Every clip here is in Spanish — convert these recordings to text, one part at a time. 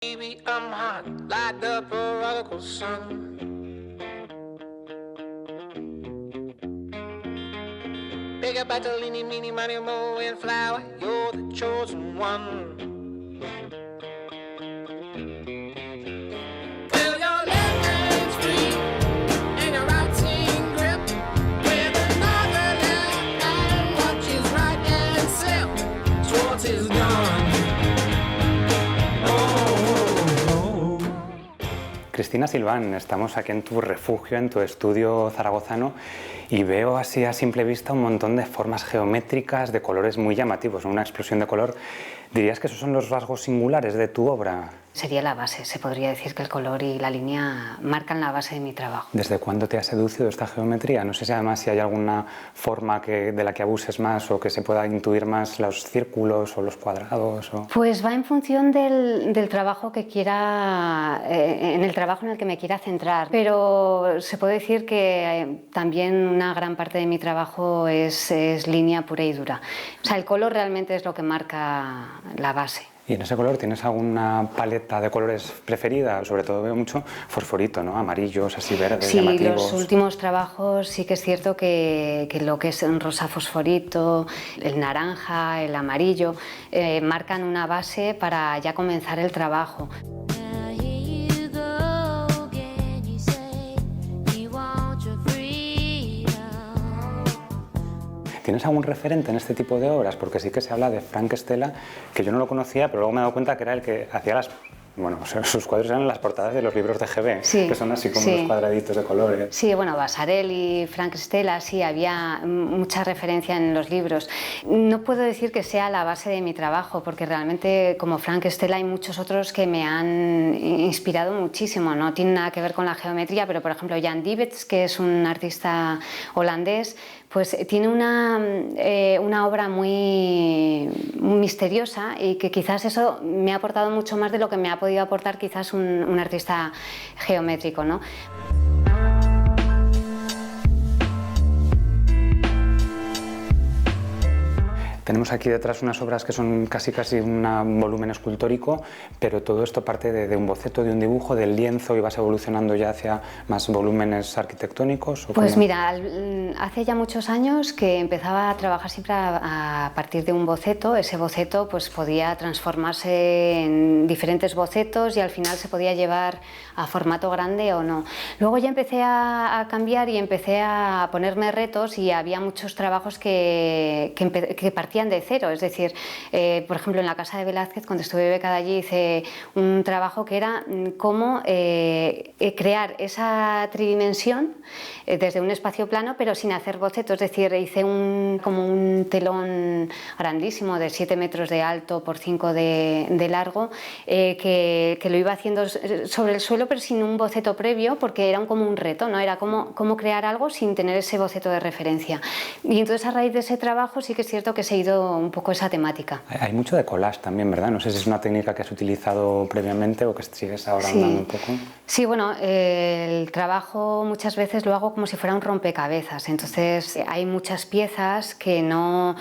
Baby, I'm hot, like the prodigal son. Big up Bartolini, Mini, Money, Mo, and Flower, you're the chosen one. Well, your left hand's free, and your right hand grip, with another left hand, watch his right hand slip, towards his gun. Cristina Silván, estamos aquí en tu refugio, en tu estudio zaragozano, y veo así a simple vista un montón de formas geométricas, de colores muy llamativos, una explosión de color. ¿Dirías que esos son los rasgos singulares de tu obra? Sería la base, se podría decir que el color y la línea marcan la base de mi trabajo. ¿Desde cuándo te ha seducido esta geometría? No sé si además si hay alguna forma de la que abuses más o que se pueda intuir más los círculos o los cuadrados. Pues va en función del trabajo que quiera, en el trabajo en el que me quiera centrar. Pero se puede decir que también una gran parte de mi trabajo es línea pura y dura. O sea, el color realmente es lo que marca la base. ¿Y en ese color tienes alguna paleta de colores preferida? Sobre todo veo mucho fosforito, ¿no? Amarillos, así verdes, llamativos. Sí, los últimos trabajos sí que es cierto que lo que es un rosa fosforito, el naranja, el amarillo, marcan una base para ya comenzar el trabajo. ¿Tienes algún referente en este tipo de obras? Porque sí que se habla de Frank Stella, que yo no lo conocía, pero luego me he dado cuenta que era el que hacía las... Bueno, sus cuadros eran las portadas de los libros de GB, sí, que son así como sí. los cuadraditos de colores. Sí, bueno, Vasarely, Frank Stella, sí, había mucha referencia en los libros. No puedo decir que sea la base de mi trabajo, porque realmente como Frank Stella hay muchos otros que me han inspirado muchísimo. No tiene nada que ver con la geometría, pero por ejemplo Jan Diebets, que es un artista holandés, pues tiene una obra muy misteriosa y que quizás eso me ha aportado mucho más de lo que me ha podido aportar quizás un artista geométrico, ¿no? Tenemos aquí detrás unas obras que son casi un volumen escultórico, pero todo esto parte de un boceto, de un dibujo, del lienzo, y vas evolucionando ya hacia más volúmenes arquitectónicos. Pues mira, hace ya muchos años que empezaba a trabajar siempre a partir de un boceto. Ese boceto pues podía transformarse en diferentes bocetos y al final se podía llevar a formato grande o no. Luego ya empecé a cambiar y empecé a ponerme retos, y había muchos trabajos que partían de cero, es decir, por ejemplo en la casa de Velázquez, cuando estuve becada allí, hice un trabajo que era cómo crear esa tridimensión desde un espacio plano pero sin hacer boceto, es decir, hice como un telón grandísimo de 7 metros de alto por 5 de largo, que lo iba haciendo sobre el suelo pero sin un boceto previo, porque era como un reto, ¿no? Era cómo crear algo sin tener ese boceto de referencia. Y entonces a raíz de ese trabajo sí que es cierto que he seguido un poco esa temática. Hay mucho de collage también, ¿verdad? No sé si es una técnica que has utilizado previamente o que sigues ahora andando un poco. Sí, bueno, el trabajo muchas veces lo hago como si fuera un rompecabezas, entonces hay muchas piezas que no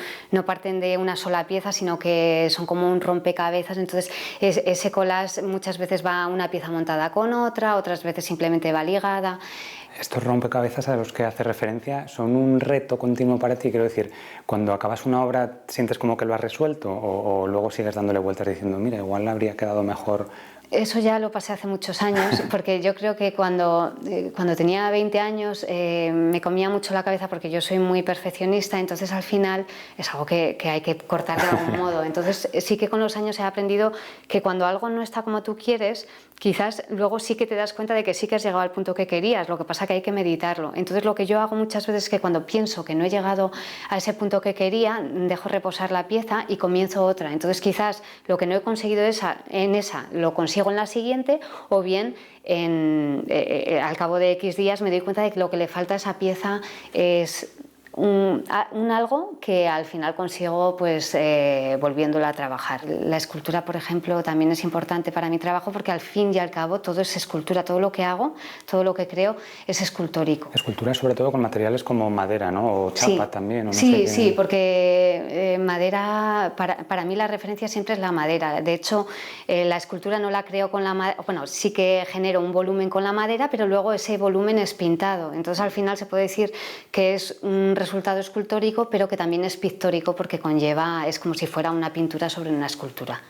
parten de una sola pieza, sino que son como un rompecabezas, entonces ese collage muchas veces va una pieza montada con otra, otras veces simplemente va ligada. Estos rompecabezas a los que hace referencia son un reto continuo para ti, quiero decir, cuando acabas una obra sientes como que lo has resuelto o luego sigues dándole vueltas diciendo, mira, igual habría quedado mejor. Eso ya lo pasé hace muchos años, porque yo creo que cuando tenía 20 años me comía mucho la cabeza, porque yo soy muy perfeccionista, entonces al final es algo que hay que cortar de algún modo. Entonces sí que con los años he aprendido que cuando algo no está como tú quieres, quizás luego sí que te das cuenta de que sí que has llegado al punto que querías, lo que pasa que hay que meditarlo. Entonces lo que yo hago muchas veces es que cuando pienso que no he llegado a ese punto que quería, dejo reposar la pieza y comienzo otra. Entonces quizás lo que no he conseguido en esa lo consigo en la siguiente, o bien al cabo de X días me doy cuenta de que lo que le falta a esa pieza es un algo que al final consigo pues volviéndolo a trabajar. La escultura, por ejemplo, también es importante para mi trabajo porque al fin y al cabo todo es escultura, todo lo que hago, todo lo que creo es escultórico. Escultura sobre todo con materiales como madera, ¿no? O chapa Sí. también. O no Sí, sé qué. sí, porque madera, para mí la referencia siempre es la madera. De hecho, la escultura no la creo con la madera, bueno, sí que genero un volumen con la madera, pero luego ese volumen es pintado. Entonces al final se puede decir que es un resultado escultórico, pero que también es pictórico porque conlleva, es como si fuera una pintura sobre una escultura.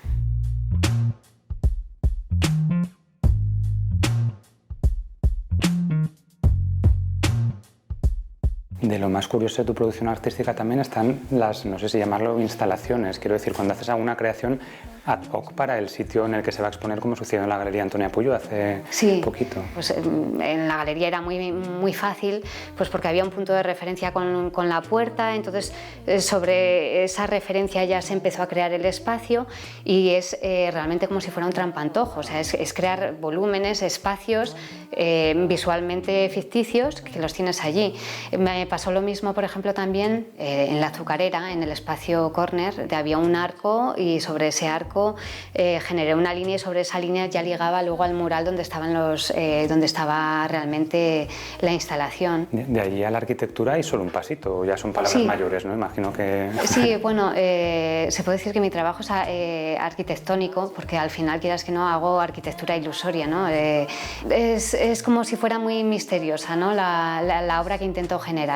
De lo más curioso de tu producción artística también están las, no sé si llamarlo, instalaciones. Quiero decir, cuando haces alguna creación ad hoc para el sitio en el que se va a exponer, como sucedió en la Galería Antonia Puyo hace poquito. Pues en la galería era muy fácil, pues porque había un punto de referencia con la puerta, entonces sobre esa referencia ya se empezó a crear el espacio y es realmente como si fuera un trampantojo, o sea, es crear volúmenes, espacios visualmente ficticios que los tienes allí. Me pasó lo mismo, por ejemplo, también en la Azucarera, en el espacio Corner, había un arco y sobre ese arco generé una línea y sobre esa línea ya ligaba luego al mural donde estaba realmente la instalación. De allí a la arquitectura hay solo un pasito, ya son palabras mayores, ¿no? Imagino que... Sí, bueno, se puede decir que mi trabajo es arquitectónico, porque al final, quieras que no, hago arquitectura ilusoria, ¿no? Es como si fuera muy misteriosa, ¿no? La obra que intento generar.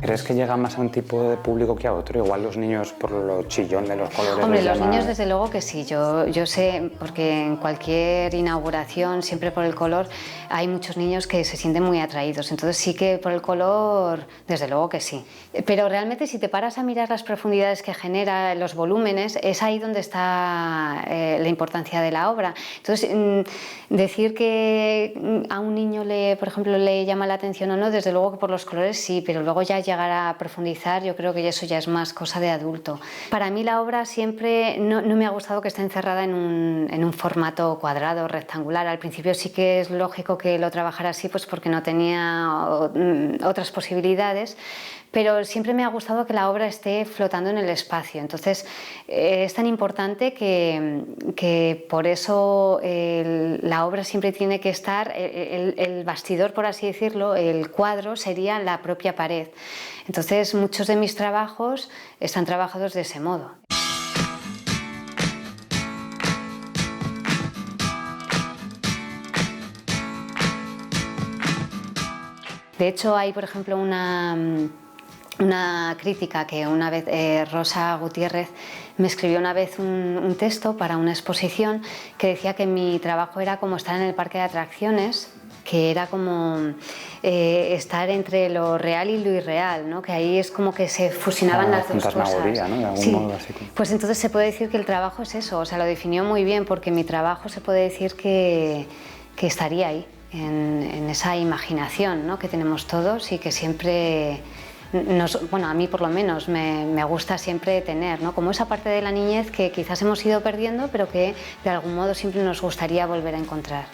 ¿Crees que llega más a un tipo de público que a otro? Igual los niños por lo chillón de los colores. Hombre, les los llama... niños desde luego que sí, yo sé, porque en cualquier inauguración, siempre por el color, hay muchos niños que se sienten muy atraídos, entonces sí que por el color, desde luego que sí. Pero realmente si te paras a mirar las profundidades que genera, los volúmenes, es ahí donde está la importancia de la obra. Entonces, decir que a un niño, por ejemplo, le llama la atención o no, desde luego que por los colores sí, pero luego ya llegar a profundizar, yo creo que eso ya es más cosa de adulto. Para mí la obra siempre no me ha gustado que esté encerrada en un formato cuadrado, rectangular. Al principio sí que es lógico que lo trabajara así, pues porque no tenía otras posibilidades, pero siempre me ha gustado que la obra esté flotando en el espacio. Entonces es tan importante que por eso la obra siempre tiene que estar, el bastidor, por así decirlo, el cuadro sería la propia pared. Entonces muchos de mis trabajos están trabajados de ese modo. De hecho hay, por ejemplo, una crítica que una vez Rosa Gutiérrez me escribió una vez un texto para una exposición que decía que mi trabajo era como estar en el parque de atracciones, que era como estar entre lo real y lo irreal, ¿no? Que ahí es como que se fusionaban las dos cosas. Fantasmagoría, ¿no? De algún modo así. Pues entonces se puede decir que el trabajo es eso, o sea, lo definió muy bien, porque mi trabajo se puede decir que estaría ahí, en esa imaginación, ¿no? Que tenemos todos y que siempre... bueno, a mí por lo menos me gusta siempre tener, ¿no? Como esa parte de la niñez que quizás hemos ido perdiendo, pero que de algún modo siempre nos gustaría volver a encontrar.